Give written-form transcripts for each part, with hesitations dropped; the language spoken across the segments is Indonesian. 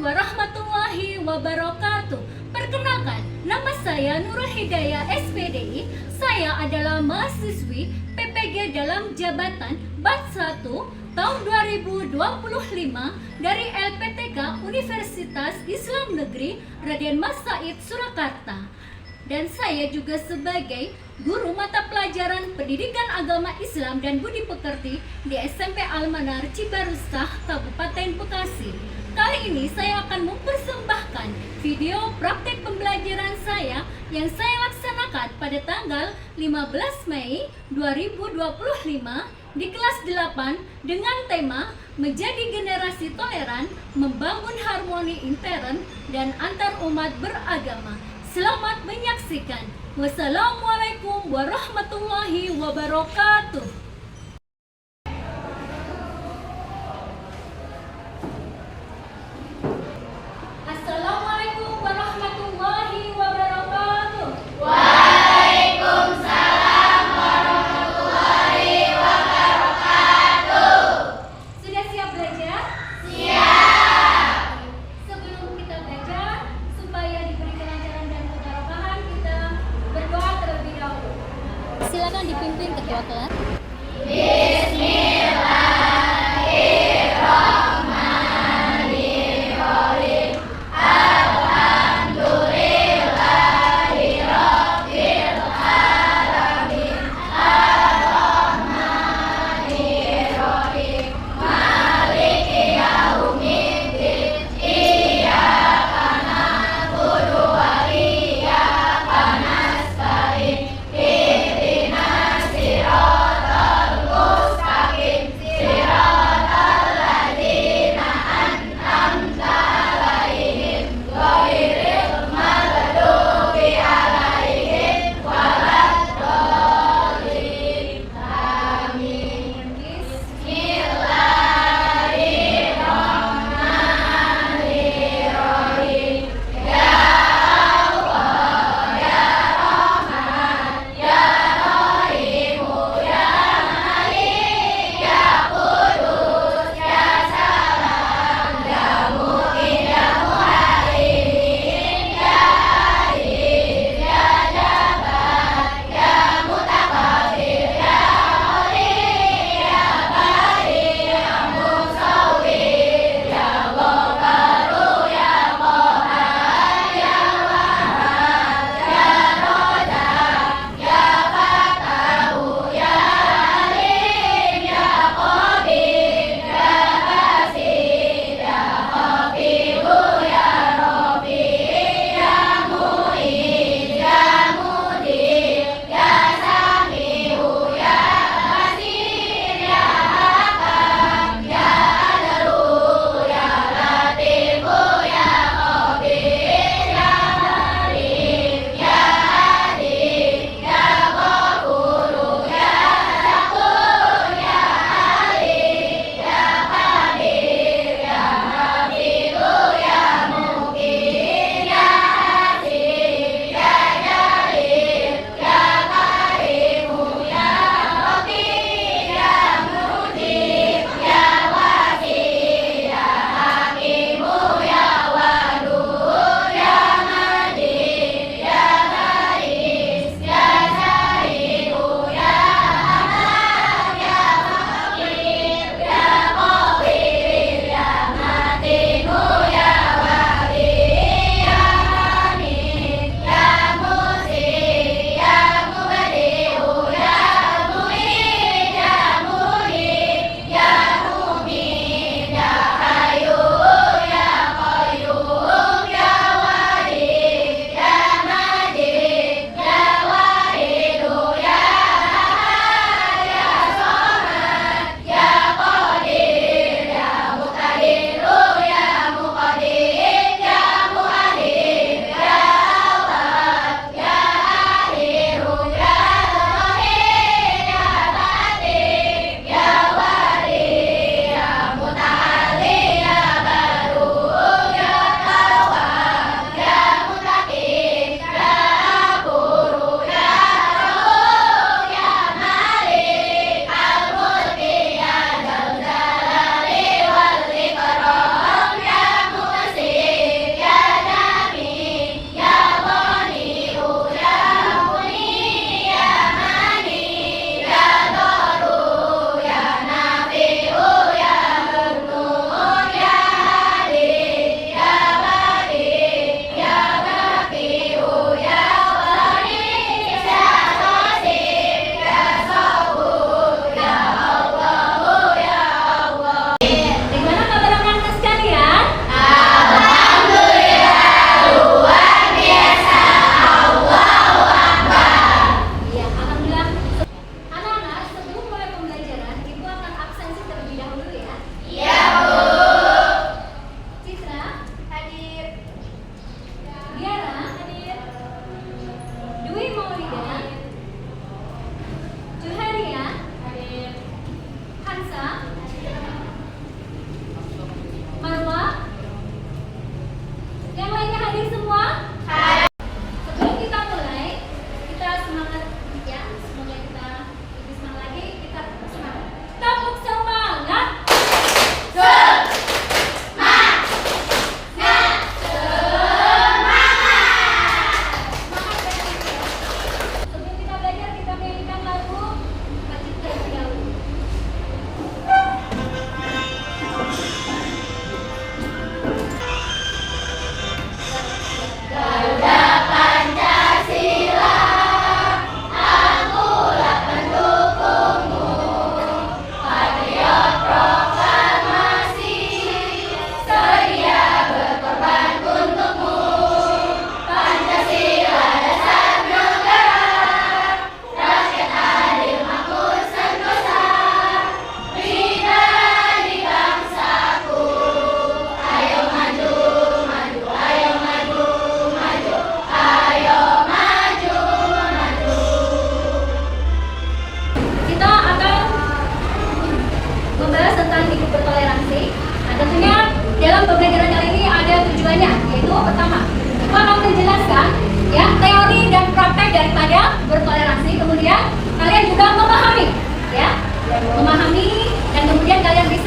warahmatullahi wabarakatuh. Perkenalkan, nama saya Nurul Hidayah SPDI. Saya adalah mahasiswi PPG dalam jabatan Bat 1 tahun 2025 dari LPTK Universitas Islam Negeri Raden Mas Said Surakarta. Dan saya juga sebagai guru mata pelajaran Pendidikan Agama Islam dan Budi Pekerti di SMP Al-Manar Cibarusah, Kabupaten Bekasi. Kali ini saya akan mempersembahkan video praktek pembelajaran saya yang saya laksanakan pada tanggal 15 Mei 2025 di kelas 8 dengan tema Menjadi Generasi Toleran, Membangun Harmoni Intern dan Antar Umat Beragama. Selamat menyaksikan. Wassalamualaikum warahmatullahi wabarakatuh. Assalamualaikum warahmatullahi wabarakatuh. Waalaikumsalam warahmatullahi wabarakatuh. Sudah siap belajar? Siap. Sebelum kita belajar, supaya diberi kelancaran dan keberkahan, kita berdoa terlebih dahulu. Silakan dipimpin ketua kelas. Bismillahirrahmanirrahim.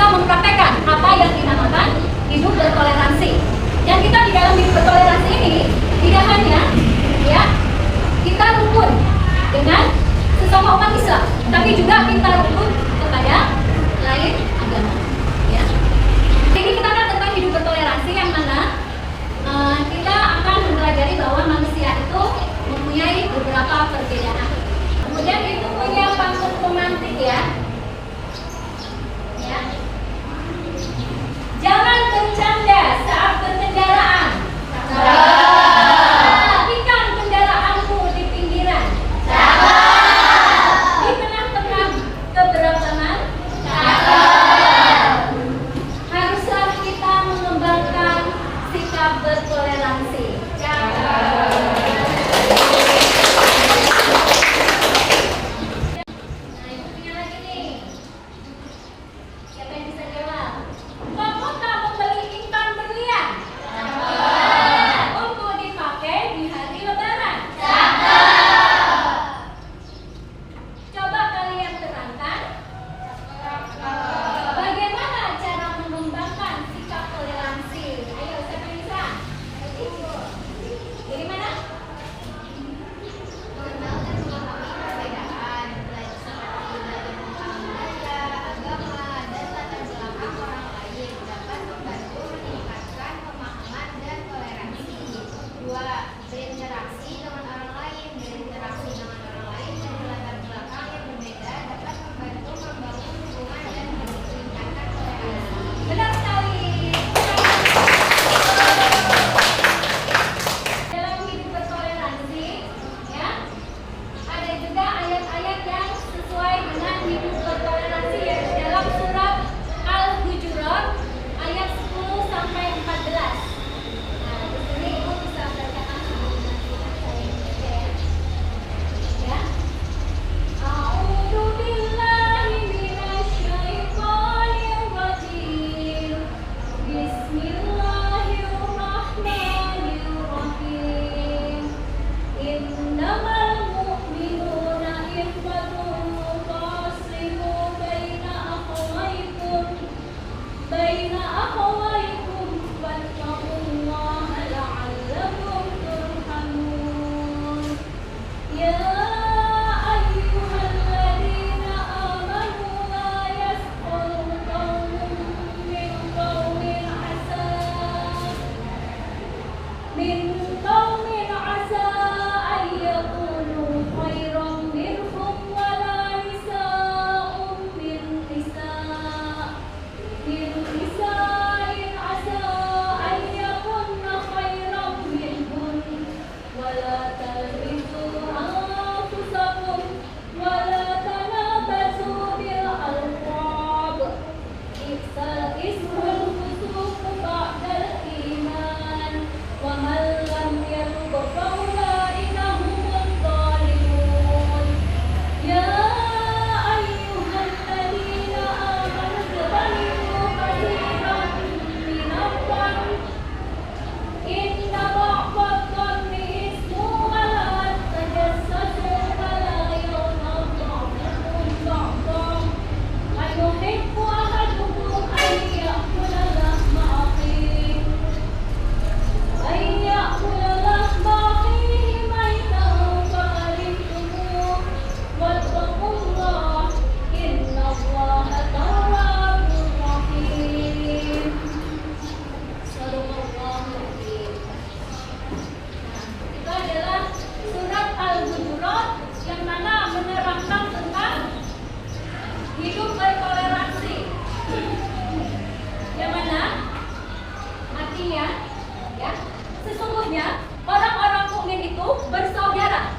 bisa mempraktekkan apa yang dinamakan hidup bertoleransi. Dan kita di dalam hidup bertoleransi ini tidak hanya ya kita rukun dengan sesama umat Islam, tapi juga kita rukun kepada lain agama. Ya. Ini kita akan tentang hidup bertoleransi yang mana kita akan mempelajari bahwa manusia itu mempunyai beberapa perbedaan. Kemudian itu punya panggung pemantik ya. Ya. Jangan bercanda saat berkendaraan. Rapikan kendaraanmu di pinggiran. Di tengah-tengah keberagaman. Haruslah kita mengembangkan sikap bertoleransi. Nah, itu punya lagi nih. Siapa yang bisa jawab? Kamu tak membeli ikan berlian? Untuk dipakai di hari Lebaran. Coba kalian terangkan bagaimana cara mengembangkan sikap toleransi. Ayo, siapa yang bisa? Dari mana? Mengenal dan memahami perbedaan, seperti belajar tentang budaya, agama, dan latar belakang orang lain dapat membantu meningkatkan pemahaman dan toleransi. 2. Berinteraksi dengan orang lain. Berinteraksi dengan orang lain dari latar belakang yang berbeda dapat membantu membangun hubungan dan meningkatkan toleransi. Benar sekali. Dalam hidup bertoleransi, ya, ada juga ayat-ayat yang sesuai dengan hidup bertoleransi yaitu dalam surat Al-Hujurat ayat 10 sampai 14. Nah, di sini Ibu bisa bacakan sambil nanti saya baca ya. Ya. A'udzu billahi minasyaitonir rajim. Bismillahirrahmanirrahim. Innamal mu'minuna ikhwatun faslihu baina akhawaykum wattaqullaha la'allakum turhamun. Ya ayyuhalladzina amanu la yaskhur qaumun min qaumin asa an yakunu khairan minhum wala nisa'un min nisa'in asa an yakunna khairan minhun wala talmizu anfusakum wala tanabazu bil alqab bi'sal ismul fusuq ba'dal iman wa man lam yatub fa ulaika humuz zalimun. Ya ayyuhalladzina amanu ijtanibu katsiran minadh dhanni inna ba'dadh dhanni ismun wa la tajassasu wa la yaghtab ba'dukum ba'dan ayuhibbu ahadukum an ya'kula lahma akhihi maitan fakarihtumuh wattaqullah innallaha tawwabur rahim. Shadaqallahul azim. Itu adalah surat Al-Hujurat yang mana menerangkan tentang hidup bertoleransi. Yang mana artinya ya, sesungguhnya orang-orang mukmin itu bersaudara.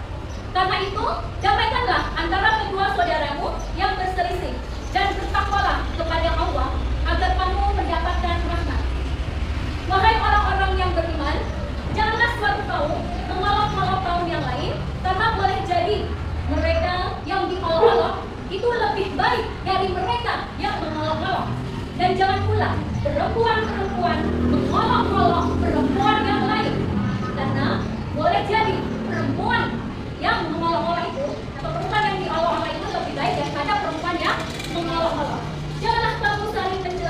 Karena itu, damaikanlah antara kedua saudaramu yang berselisih dan bertakwalah kepada Allah agar kamu mendapatkan rahmat. Wahai orang-orang yang beriman, janganlah suatu kaum mengolok-olok kaum yang lain, karena boleh jadi mereka yang diolok-olok itu lebih baik dari mereka yang mengolok-olok. Dan jangan pula perempuan-perempuan mengolok-olok perempuan yang lain, karena boleh jadi perempuan yang mengolok-olok itu atau perempuan yang diolok-olok itu lebih baik daripada perempuan yang mengolok-olok. Janganlah kamu saling mencela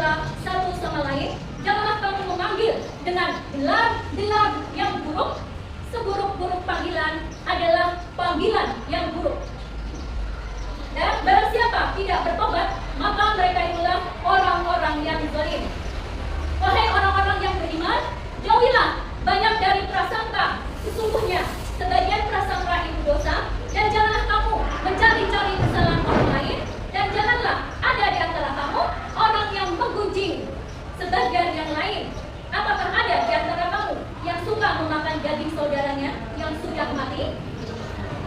lain? Apakah ada di antara kamu yang suka memakan daging saudaranya yang sudah mati?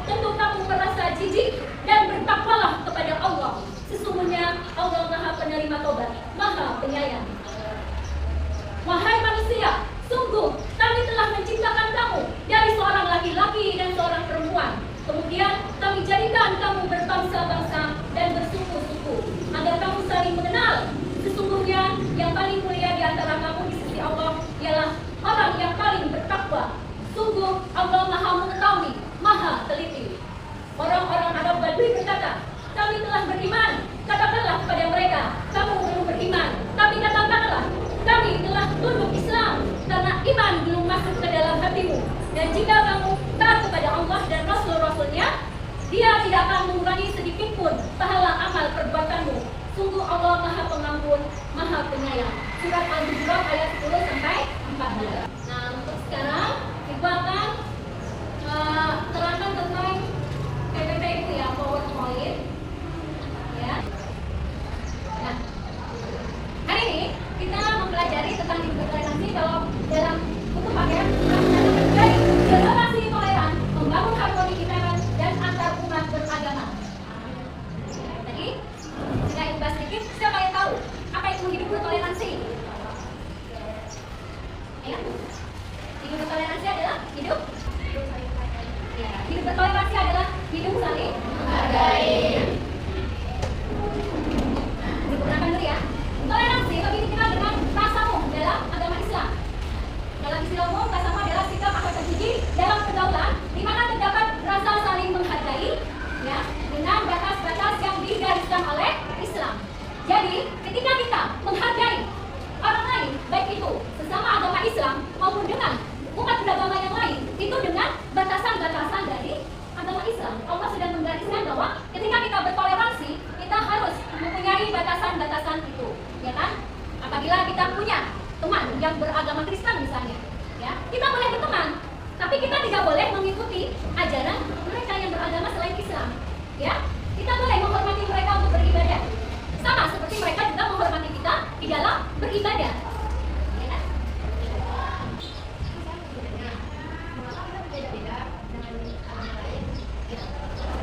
Tentu kamu merasa jijik dan bertakwalah kepada Allah. Sesungguhnya Allah Maha Penerima Tobat, Maha Penyayang. Wahai manusia, sungguh kami telah menciptakan kamu dari seorang laki-laki dan seorang perempuan. Kemudian kami jadikan kamu berbangsa-bangsa dan bersuku-suku agar kamu saling mengenal. Sesungguhnya yang paling mulia di antara kamu di sisi Allah ialah orang yang paling bertakwa. Sungguh Allah Maha Mengetahui, Maha Teliti. Orang-orang Arab Badui berkata, kami telah beriman. Katakanlah kepada mereka, kamu belum beriman. Tapi katakanlah, kami telah tunduk Islam karena iman belum masuk ke dalam hatimu. Dan jika kamu taat kepada Allah dan Rasul-Rasulnya, Dia tidak akan mengurangi sedikit pun pahala amal perbuatanmu. Sungguh Allah Maha Pengampun, Maha Penyayang. Surat Al-Hujurat ayat 10 sampai 14. Nah, untuk sekarang Ibu akan terangkan tentang PPP itu ya, PowerPoint. Ya. Nah, hari ini kita mempelajari tentang toleransi. Kalau dalam buku pakaian toleransi toleran, membangun harmoni integran dan antar umat beragama. Tadi sudah Ibu bahas sedikit. Siapa yang tahu apa itu hidup bertoleransi? Ya. Hidup bertoleransi adalah hidup. Ya, hidup bertoleransi adalah hidup saling menghargai. Digunakan dulu ya. Toleransi lebih dikenal dengan tasamuh dalam agama Islam. Dalam istilah umum, tasamuh adalah sikap atau terpuji dalam pergaulan di mana terdapat rasa saling menghargai, ya, dengan batas-batas yang digariskan oleh Islam. Jadi, ketika kita menghargai orang lain, baik itu sesama agama Islam maupun dengan umat beragama yang lain, itu dengan batasan-batasan dari agama Islam. Allah sudah menggariskan bahwa ketika kita bertoleransi, kita harus mempunyai batasan-batasan itu, ya kan? Apabila kita punya teman yang beragama Kristen misalnya, ya, kita boleh berteman, tapi kita tidak boleh mengikuti ajaran mereka yang beragama selain Islam, ya. Kita boleh menghormati mereka untuk beribadah, sama seperti mereka juga menghormati kita di dalam beribadah.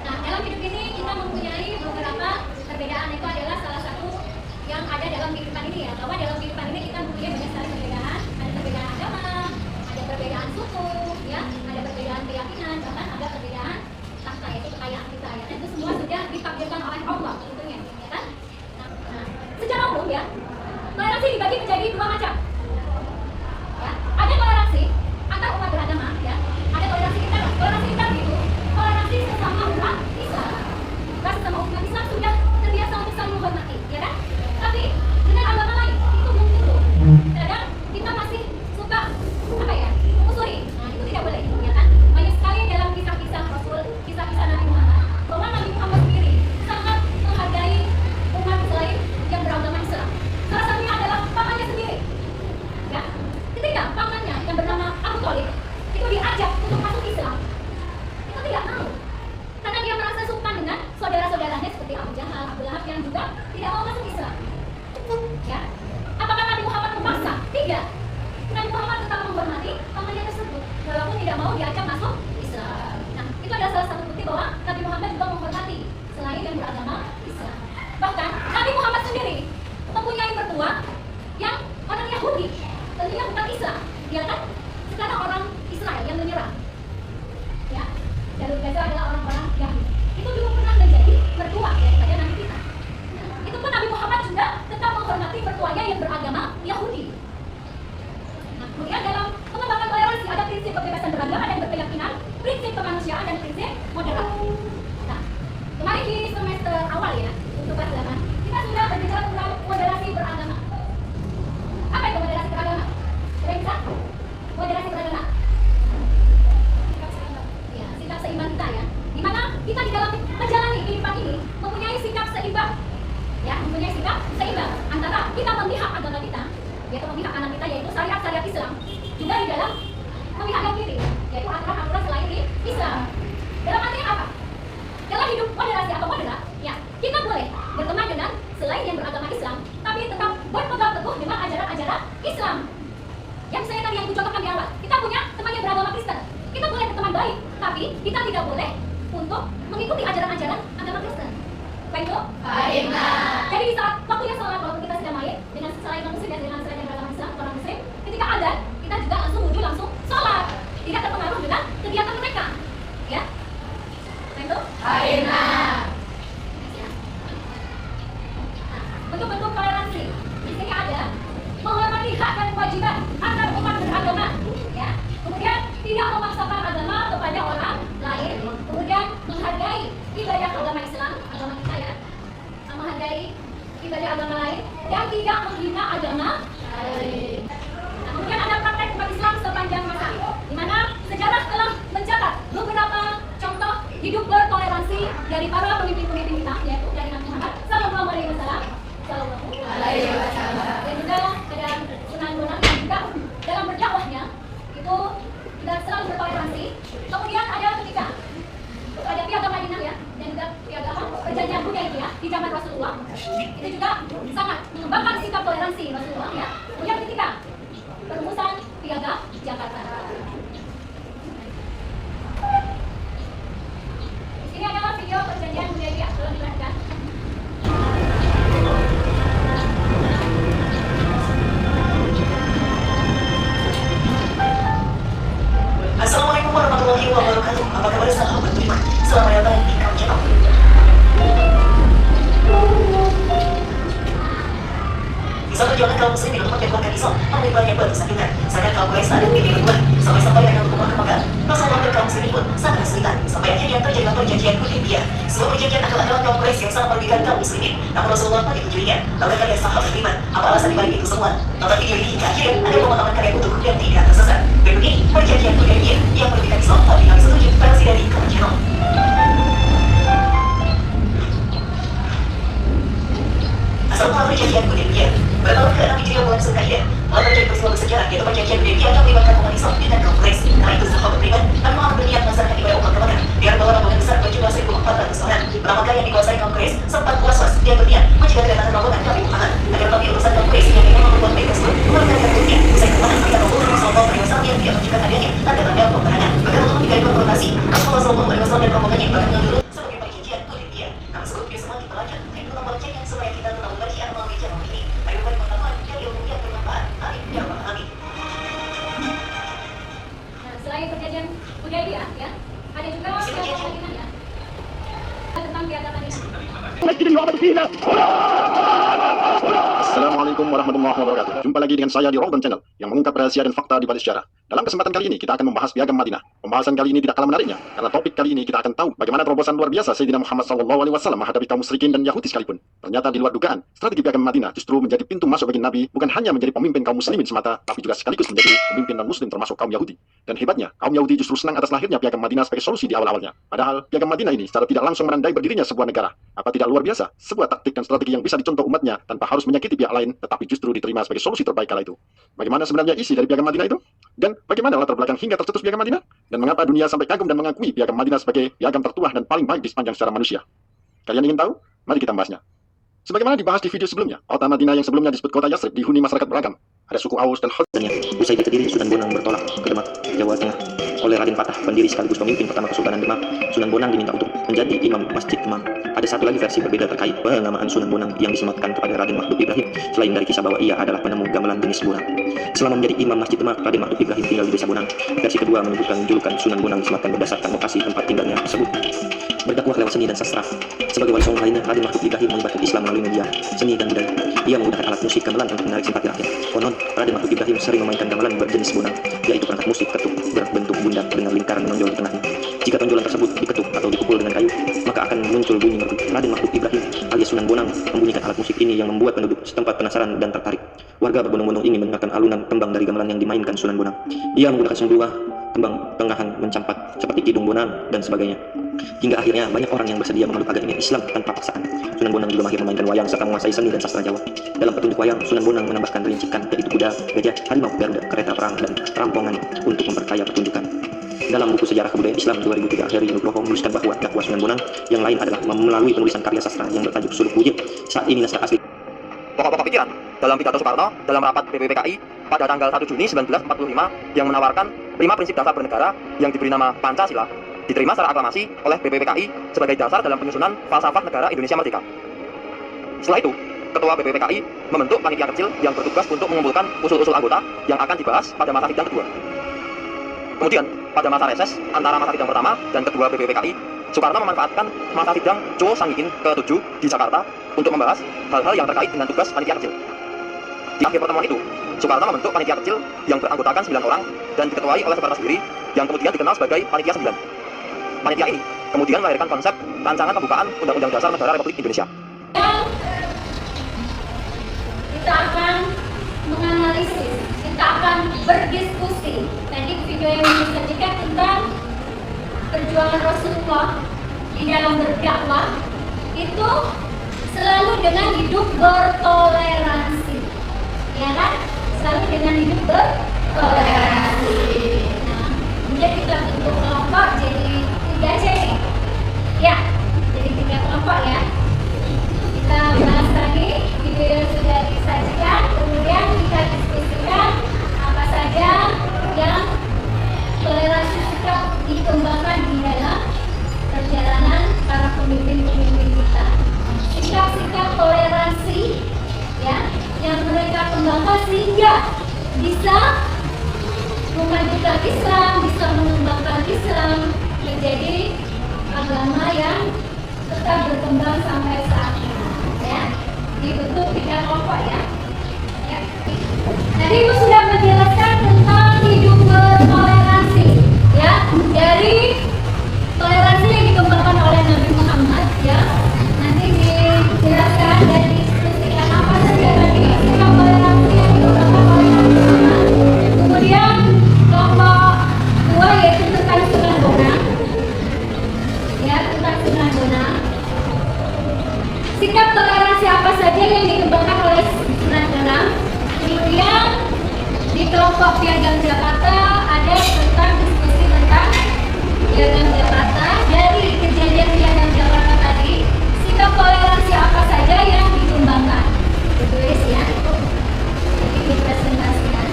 Nah, dalam hidup ini kita mempunyai beberapa perbedaan. Itu adalah salah satu yang ada dalam kehidupan ini ya. Bahwa dalam kehidupan ini kita mempunyai banyak sekali perbedaan. Ada perbedaan agama, ada perbedaan suku, ya, ada perbedaan keyakinan, bahkan ada perbedaan tahta, yaitu kekayaan kita ya. Dan itu semua sudah ditakdirkan oleh Allah tentunya, ya kan? Nah, secara umum ya, toleransi dibagi menjadi dua macam. Ya, ada toleransi antar umat beragama, ya. Ada toleransi intern. Toleransi intern itu toleransi sesama umat Islam. Karena sesama umat Islam sudah terbiasa untuk saling menghormati, ya kan? Tapi dengan agama lain itu belum tentu. Kadang kita masih suka apa ya, memusuhi. Nah, itu tidak boleh, ya kan? Banyak sekali dalam kisah-kisah Rasul, kisah-kisah Nabi Muhammad, bahwa Nabi Muhammad sendiri sangat menghargai umat lain yang beragama Islam. Salah satunya adalah pamannya sendiri. Ya, ketika pamannya yang bernama Abu Thalib itu diajak untuk masuk Islam, itu tidak mau, karena dia merasa sungkan dengan saudara-saudaranya seperti Abu Jahal, Abu Lahab yang juga tidak mau masuk Islam. Ya, apakah Nabi Muhammad memaksa? Tidak. Nabi Muhammad tetap menghormati pamannya tersebut, walaupun tidak mau diajak masuk Islam. Nah, itu adalah salah satu bukti bahwa Nabi Muhammad juga menghormati selain yang beragama Islam. Bahkan Nabi Muhammad sendiri mempunyai mertua yang orang Yahudi, tentunya bukan Islam, dia kan sekarang orang Israel yang menyerang. Ya, jalur Gaza adalah orang-orang Yahudi. Itu dulu pernah menjadi mertua daripada Nabi kita. Itu pun Nabi Muhammad juga tetap menghormati mertuanya yang beragama Yahudi. Nah, kemudian dalam pengembangan toleransi ada prinsip kebebasan beragama dan berkeyakinan, prinsip kemanusiaan dan prinsip moderat. Nah, kemarin di semester awal ya, untuk kelas 8, kita sudah berbicara tentang moderasi beragama. Apa itu moderasi beragama? Sudah bisa? Moderasi beragama. Ya, sikap seimbang kita ya. Dimana kita di dalam menjalani kehidupan ini mempunyai sikap seimbang. Ya, mempunyai sikap seimbang antara kita memihak agama kita, yaitu memihak anak kita, yaitu syariat-syariat Islam, juga di dalam memihak yang kiri, yaitu aturan-aturan selain Islam. Dalam artinya apa? Dalam hidup moderasi atau moderat, ya, kita boleh berteman dengan selain yang beragama Islam, tapi tetap berpegang teguh dengan ajaran-ajaran Islam. Islam. Yang saya tadi yang contohkan di awal, kita punya teman yang beragama Kristen. Kita boleh berteman baik, tapi kita tidak boleh untuk mengikuti ajaran-ajaran agama Kristen. Baik itu? Baik, Nak. Jadi di saat waktunya sholat, walaupun kita sedang main dengan selain muslim dan dengan selain yang beragama Islam, orang muslim, ketika adzan, kita juga langsung wudhu, langsung sholat. Tidak terpengaruh dengan kegiatan mereka. Ya? Baik itu? Baik, Nak. Bentuk-bentuk toleransi. Di sini ada menghormati hak dan kewajiban antar umat beragama. Ya. Kemudian tidak memaksakan agama kepada orang lain. Kemudian menghargai ibadah agama Islam, agama kita ya. Menghargai ibadah agama lain dan tidak menghina agama lain. Nah, kemudian ada praktek umat Islam sepanjang masa, di mana sejarah telah mencatat beberapa contoh hidup bertoleransi dari para pemimpin-pemimpin kita, yaitu dari Nabi Muhammad Sallallahu Alaihi Wasallam. Dan juga ada Sunan Bonang yang juga dalam berdakwahnya itu tidak selalu bertoleransi. Kemudian ada ketika ada piagam Madinah ya, dan juga piagam perjanjian Hudaybiyah di zaman Rasulullah. Itu juga sangat mengembangkan sikap toleransi Rasulullah ya. Kemudian ketika perumusan piagam Jakarta. Ini adalah video perjanjian Hudaybiyah kalau diperhatikan. Assalamualaikum warahmatullahi wabarakatuh. Apa kabar sahabat beriman? Selamat datang di Kaum Channel. Bisa perjuangan kaum muslimin untuk memperkuatkan Islam mengalami banyak persaingan. Sedangkan kaum Quraisy ada di pihak kedua. Sampai-sampai dengan hukuman kebakaran, Rasulullah dan kaum muslimin pun sangat kesulitan. Sampai akhirnya terjadilah perjanjian Hudaybiyah. Sebuah perjanjian adalah kaum Quraisy yang sangat merugikan kaum muslimin. Namun Rasulullah menyetujuinya. Lalu kalian sahabat beriman, apa alasan dibalik itu semua? Nonton video ini hingga akhir ada pemahaman kalian utuh dan tidak tersesat. Berikut ini perjanjian Hudaybiyah yang merugikan Islam tapi kami setuju versi dari Kaum Channel. Asal mula perjanjian Hudaybiyah bertahun ke-6 Hijriah bulan Zulkaidah telah terjadi peristiwa bersejarah yaitu perjanjian Hudaybiyah yang melibatkan umat Islam dengan kaum Quraisy. Karena itu sahabat beriman, kami mohon berniat melaksanakan ibadah umrah kebakar dengan bawa rombongan besar berjumlah 1.400 orang. Pertama kali yang dikuasai kaum Quraisy sempat was-was dia berniat mencegah kedatangan rombongan Nabi Muhammad agar tapi utusan kaum Quraisy yang memang membuat baik tersebut mengeluarkan kartunya. Usai kemenangan mereka Rasulullah Sallallahu Alaihi Wasallam yang tidak menunjukkan adanya tanda-tanda peperangan. Maka untuk menghindari konfrontasi, Rasulullah Sallallahu Alaihi Wasallam dan rombongannya bahkan menurut sebagai perjanjian Hudaybiyah. Namun sebelum dia semakin terlanjut, kami perlu membacakan supaya kita tahu bagian melalui channel ini. Ayo beri pengetahuan dan ilmu yang bermanfaat. Amin ya rabbal alamin. Nah, selain perjanjian Hudaybiyah ya, ada juga piagam Madinah ya. Tentang piagam Madinah. Assalamualaikum warahmatullahi wabarakatuh. Jumpa lagi dengan saya di Raudan Channel yang mengungkap rahasia dan fakta di balik sejarah. Dalam kesempatan kali ini kita akan membahas piagam Madinah. Pembahasan kali ini tidak kalah menariknya karena topik kali ini kita akan tahu bagaimana terobosan luar biasa Sayyidina Muhammad SAW menghadapi kaum musyrikin dan Yahudi sekalipun. Ternyata di luar dugaan, strategi piagam Madinah justru menjadi pintu masuk bagi Nabi bukan hanya menjadi pemimpin kaum muslimin semata, tapi juga sekaligus menjadi pemimpin non-muslim termasuk kaum Yahudi. Dan hebatnya, kaum Yahudi justru senang atas lahirnya piagam Madinah sebagai solusi di awal-awalnya. Padahal piagam Madinah ini secara tidak langsung menandai berdirinya sebuah negara. Apa tidak luar biasa? Sebuah taktik dan strategi yang bisa dicontoh umatnya tanpa harus menyakiti pihak lain, tetapi justru diterima sebagai solusi terbaik kala itu. Bagaimana sebenarnya isi dari piagam Madinah itu? Dan bagaimana latar belakang hingga tercetus piagam Madinah? Dan mengapa dunia sampai kagum dan mengakui piagam Madinah sebagai piagam tertua dan paling baik di sepanjang sejarah manusia? Kalian ingin tahu? Mari kita bahasnya. Sebagaimana dibahas di video sebelumnya, kota Madinah yang sebelumnya disebut kota Yasrib dihuni masyarakat beragam. Ada suku Aus dan Khazraj. Usai Kediri, Sunan Bonang bertolak ke Demak, Jawa Tengah. Oleh Raden Patah, pendiri sekaligus pemimpin pertama Kesultanan Demak, Sunan Bonang diminta untuk menjadi imam Masjid Demak. Ada satu lagi versi berbeda terkait penamaan Sunan Bonang yang disematkan kepada Raden Makhluk Ibrahim, selain dari kisah bahwa ia adalah penemu gamelan jenis bonang. Selama menjadi imam Masjid Demak, Raden Makhluk Ibrahim tinggal di desa Bonang. Versi kedua menyebutkan julukan Sunan Bonang disematkan berdasarkan lokasi tempat tinggalnya tersebut. Berdakwah lewat seni dan sastra. Sebagai wali songo lainnya, Raden Makhluk Ibrahim melibatkan Islam melalui media, seni dan budaya. Ia menggunakan alat musik gamelan untuk menarik simpati rakyat. Konon, Raden Makhluk Ibrahim sering memainkan gamelan berjenis bonang, yaitu perangkat musik ketuk berbentuk bundar dengan lingkaran menonjol di tengahnya. Jika tonjolan tersebut diketuk atau dipukul dengan kayu, maka akan muncul bunyi merdu. Raden Makhluk Ibrahim alias Sunan Bonang membunyikan alat musik ini yang membuat penduduk setempat penasaran dan tertarik. Warga berbondong-bondong ini mendengarkan alunan tembang dari gamelan yang dimainkan Sunan Bonang. Ia menggunakan sejumlah tembang tenggahan mencampak seperti Kidung Bonang dan sebagainya. Hingga akhirnya banyak orang yang bersedia memeluk agama Islam tanpa paksaan. Sunan Bonang juga mahir memainkan wayang serta menguasai seni dan sastra Jawa. Dalam petunjuk wayang, Sunan Bonang menambahkan rincikan yaitu kuda, gajah, harimau, garuda, kereta perang, dan rampongan untuk memperkaya pertunjukan. Dalam buku Sejarah Kebudayaan Islam 2003, Heri Nugroho menuliskan bahwa dakwah Sunan Bonang yang lain adalah melalui penulisan karya sastra yang bertajuk Suluk Wujud. Saat ini naskah asli pokok-pokok pikiran dalam pidato Soekarno dalam rapat PBPKI pada tanggal 1 Juni 1945 yang menawarkan 5 prinsip dasar bernegara yang diberi nama Pancasila, diterima secara aklamasi oleh BPPKI sebagai dasar dalam penyusunan falsafah negara Indonesia Merdeka. Setelah itu, Ketua BPPKI membentuk panitia kecil yang bertugas untuk mengumpulkan usul-usul anggota yang akan dibahas pada masa sidang kedua. Kemudian, pada masa reses antara masa sidang pertama dan kedua BPPKI, Soekarno memanfaatkan masa sidang Cho Sang-iin ke-7 di Jakarta untuk membahas hal-hal yang terkait dengan tugas panitia kecil. Di akhir pertemuan itu, Soekarno membentuk panitia kecil yang beranggotakan 9 orang dan diketuai oleh Soekarno sendiri yang kemudian dikenal sebagai Panitia 9. Panitia ini kemudian melahirkan konsep rancangan pembukaan Undang-Undang Dasar Negara Republik Indonesia. Kita akan menganalisis, kita akan berdiskusi. Tadi video yang disajikan tentang perjuangan Rasulullah di dalam berdakwah itu selalu dengan hidup bertoleransi, ya kan? Selalu dengan hidup bertoleransi. Nah, jadi kita bentuk kelompok jadi 3 aja nih, ya. Jadi 3 kelompok ya. Kita bahas tadi video yang sudah disajikan, kemudian kita diskusikan apa saja yang toleransi sikap dikembangkan di dalam perjalanan para pemimpin-pemimpin kita. Sikap-sikap toleransi ya yang mereka kembangkan sehingga bisa memajukan Islam, bisa mengembangkan Islam menjadi agama yang tetap berkembang sampai saat ini. Ya, dibentuk 3 kelompok ya. Tadi Ibu sudah menjelaskan tentang hidup bertoleransi, ya, dari toleransi yang dikembangkan oleh Nabi Muhammad, ya. Nanti dijelaskan dan diskusikan apa saja tadi sikap toleransi yang dikembangkan oleh Nabi Muhammad. Kemudian kelompok 2 yaitu tentang sunnah bonang, ya, tentang sunnah bonang. Sikap toleransi apa saja yang dikembangkan oleh sunnah bonang. Kemudian di kelompok piagam Jakarta ada tentang diskusi tentang piagam Jakarta. Dari kejadian piagam Jakarta tadi, sikap toleransi apa saja yang dikembangkan? Ditulis ya. Jadi dipresentasikan.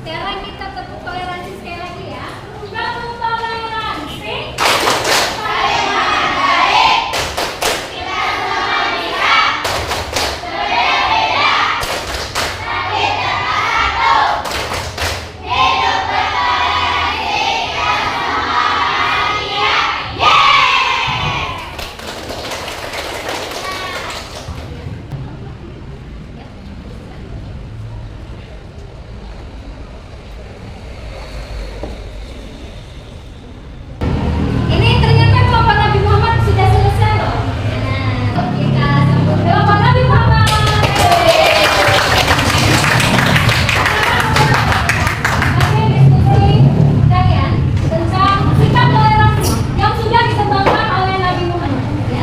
Sekarang kita tepuk toleransi sekali lagi ya. Tepuk toleransi. Ini ternyata kelompok Nabi Muhammad sudah selesai loh. Nah, kita sambut kelompok Nabi Muhammad. Oke, diskusi kalian tentang sikap toleransi yang sudah dikembangkan oleh Nabi Muhammad ya,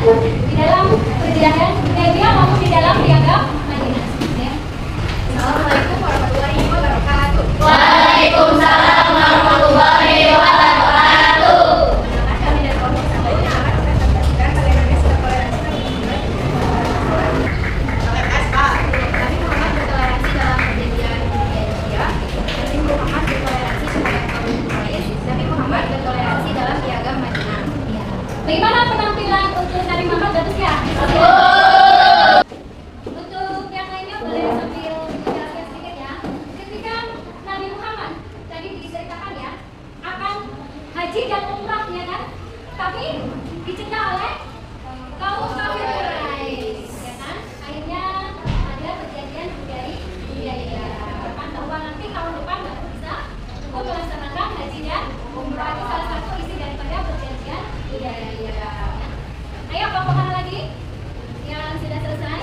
di dalam perjalanan Hudaybiyah maupun di dalam piagam Madinah. Ya. Assalamualaikum warahmatullahi wabarakatuh. Waalaikumsalam warahmatullahi wabarakatuh. Kami dari kelompok satu yang akan presentasikan bagaimana sikap toleransi Nabi Muhammad. Nabi Muhammad bertoleransi dalam perjanjian Hudaybiyah. Nabi Muhammad bertoleransi terhadap kaum Quraisy. Nabi Muhammad bertoleransi dalam piagam Madinah. Bagaimana penampilan untuk Nabi Muhammad bagus ya? Untuk yang lainnya boleh sambil menjelaskan sedikit ya. Ketika Nabi Muhammad tadi diceritakan ya akan haji dan umrah ya kan, tapi dicegah oleh kaum kafir Quraisy ya kan. Akhirnya ada perjanjian Hudaybiyah bahwa nanti tahun depan baru bisa untuk melaksanakan haji dan umrah. Itu salah satu isi daripada perjanjian Hudaybiyah. Ayo kelompok mana lagi yang sudah selesai?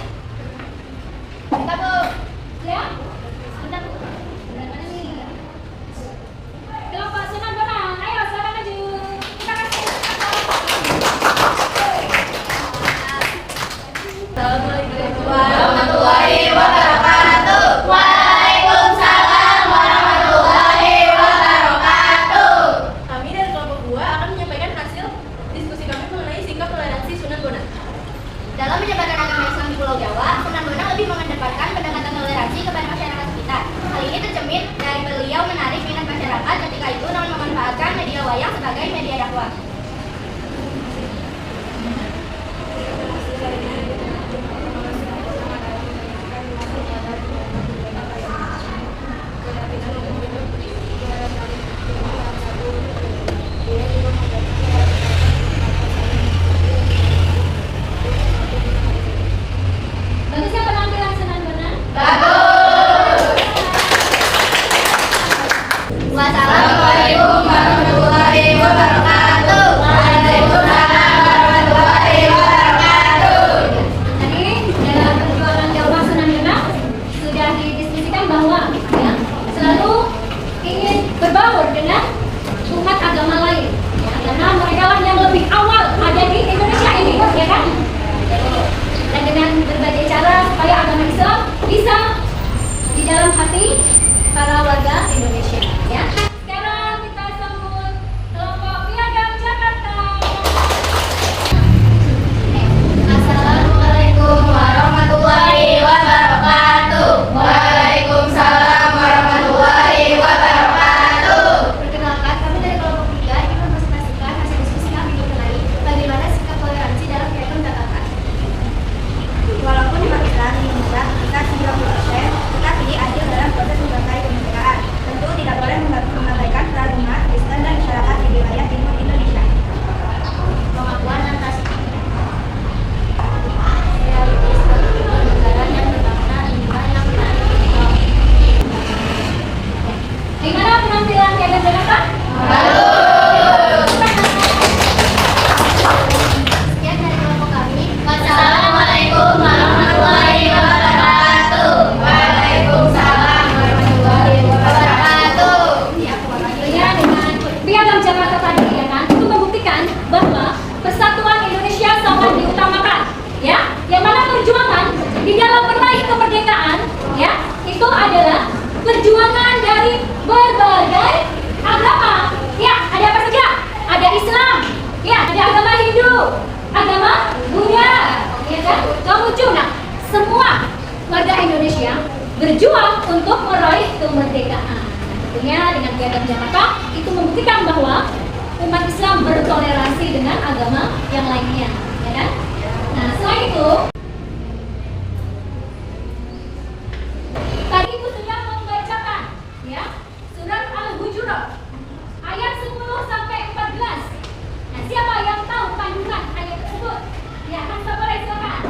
Kita Bu, ya? Sebentar Bu. Sebelah mana nih? Kelompok sunnah bonang, ayo silakan maju. Kita kasih. Assalamualaikum warahmatullahi wabarakatuh. Waalaikumsalam warahmatullahi wabarakatuh. Kami dari kelompok 2 akan menyampaikan hasil diskusi kami mengenai sikap toleransi Sunan Bonang. Dalam menyebarkan agama Islam di Pulau Jawa, di dalam meraih kemerdekaan, ya, itu adalah perjuangan dari berbagai agama. Ya, ada apa saja? Ada Islam, ya, ada agama Hindu, agama Buddha, ya kan? Konghucu. Nah, semua warga Indonesia berjuang untuk meraih kemerdekaan. Tentunya dengan Piagam Jakarta itu membuktikan bahwa umat Islam bertoleransi dengan agama yang lainnya, ya kan? Nah, selain itu, tadi Ibu sudah membacakan, ya, surat Al-Hujurat ayat 10 sampai 14. Nah, siapa yang tahu kandungan ayat tersebut? Ya, Mas Sabar, silakan.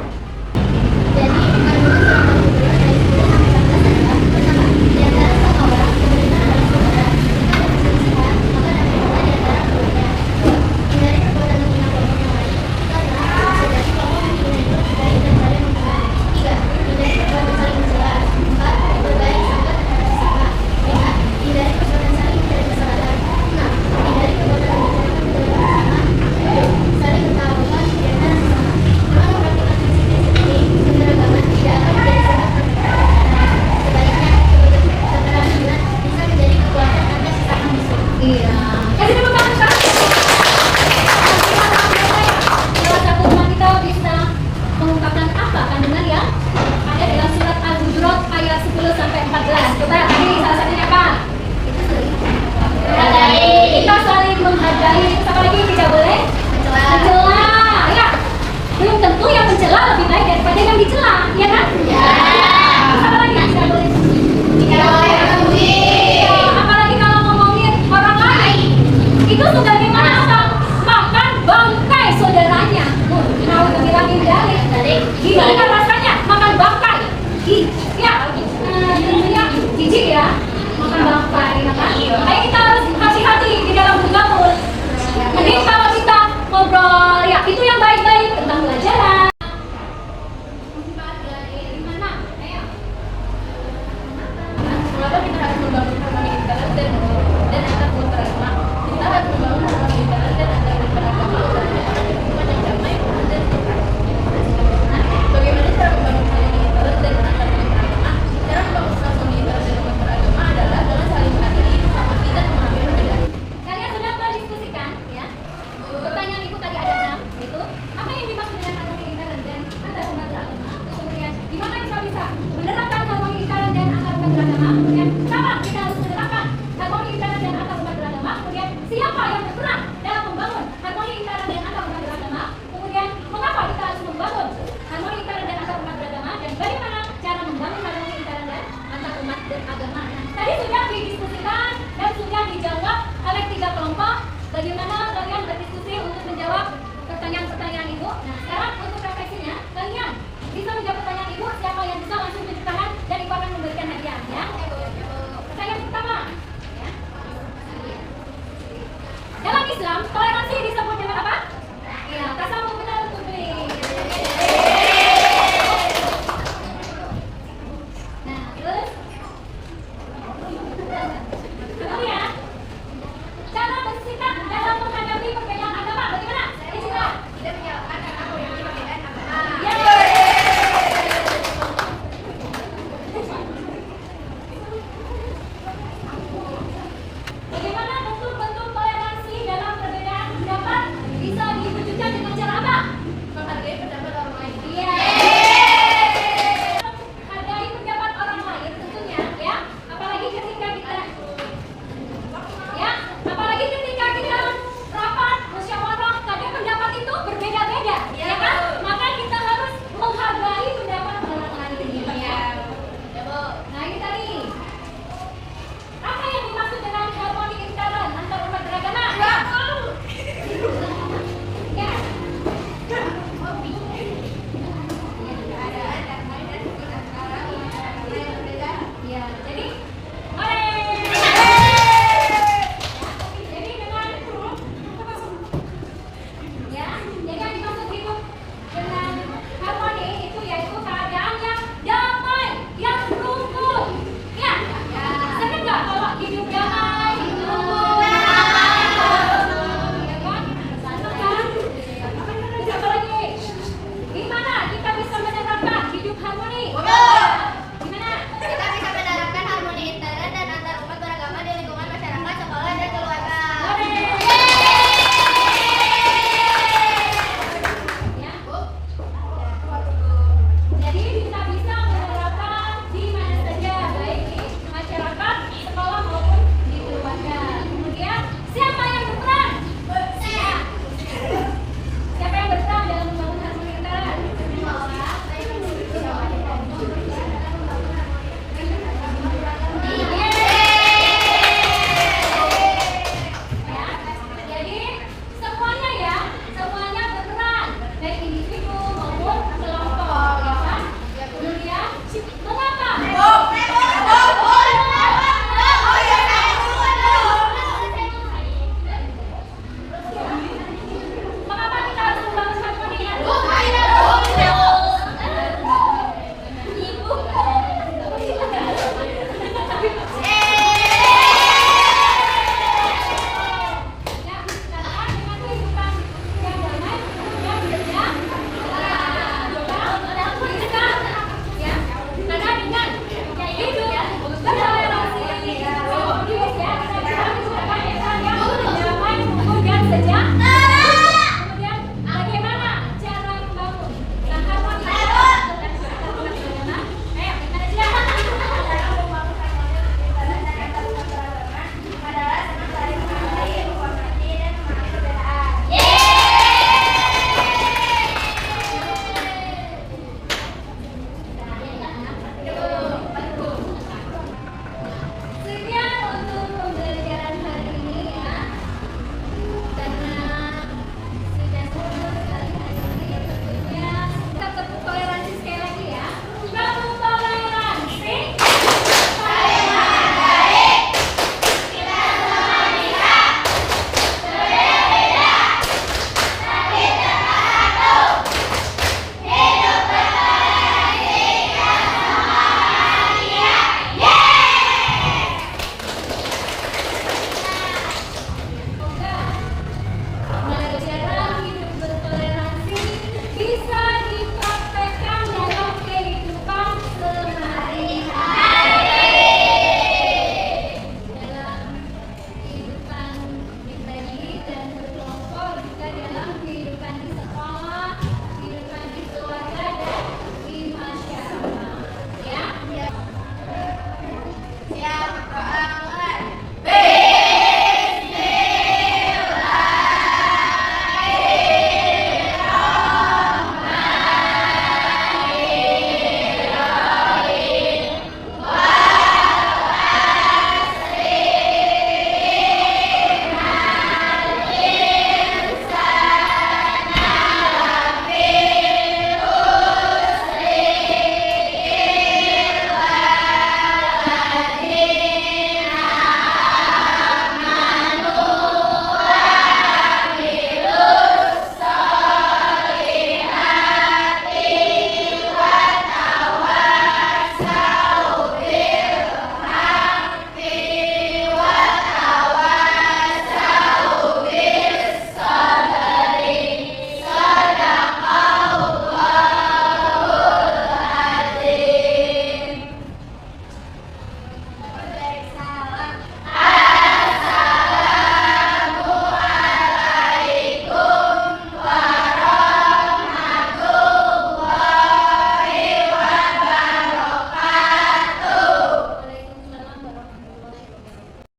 Jadi kandungan surat Al-Hujurat ayat 10 sampai 14 adalah pertama, di antara semua orang kebenaran adalah saudara. Jika ada perselisihan, maka dapatlah di antara keduanya. Dua, hindari perbuatan menghina kelompok yang lain, karena bisa jadi kelompok yang menghina itu lebih baik daripada yang menghina. Tiga, hindari perbuatan saling mencela. Empat, berbaik sangka terhadap sesama. Lima, hindari perbuatan saling mencari kesalahan. Enam, hindari perbuatan membicarakan kebenaran bersama. Tujuh, saling bertawakan di antara sesama. Dengan mempraktikkan prinsip-prinsip ini, keberagaman tidak akan menjadi sebab perpecahan. Sebaliknya, keberagaman bisa menjadi kekuatan atas sesama musuh. Iya. Kasih tepuk tangan sekarang. Salah satu teman kita bisa mengungkapkan apa kandungan yang ada dalam surat Al-Hujurat ayat 10 sampai 14. Coba tadi salah satunya apa? Kita saling menghargai. Apa lagi tidak boleh? Mencela. Ya. Belum tentu yang mencela lebih baik daripada yang dicela, ya kan? Ya. Apa lagi tidak boleh? Tidak boleh memuji. Ya, apalagi kalau ngomongin orang lain, itu sudah gimana apa? Makan bangkai saudaranya. Mau dibilang dari gimana rasanya makan bangkai? Ya, tentunya jijik ya makan bangkai. Ya kan? Ayo kita harus hati-hati di dalam bergaul. Mending kalau kita ngobrol, ya itu yang baik-baik tentang pelajaran. Gimana? Ayo. Mengapa kita harus membangun harmoni intoleran dan antar beragama? Kita harus membangun harmoni intoleran dan antar beragama agar menciptakan lingkungan yang damai dan sejahtera. Bagaimana cara membangun harmoni intoleran dan antar beragama? Cara membangun harmoni intoleran dan antar beragama adalah dengan saling menghargai, menghormati, dan memahami perbedaan. Kalian sudah mendiskusikan, ya? Pertanyaan ibu tadi ada 6, itu apa yang dimaksud dengan harmoni intoleran dan antar umat beragama? Kemudian, gimana kita bisa menerapkan harmoni intoleran dan antar umat beragama?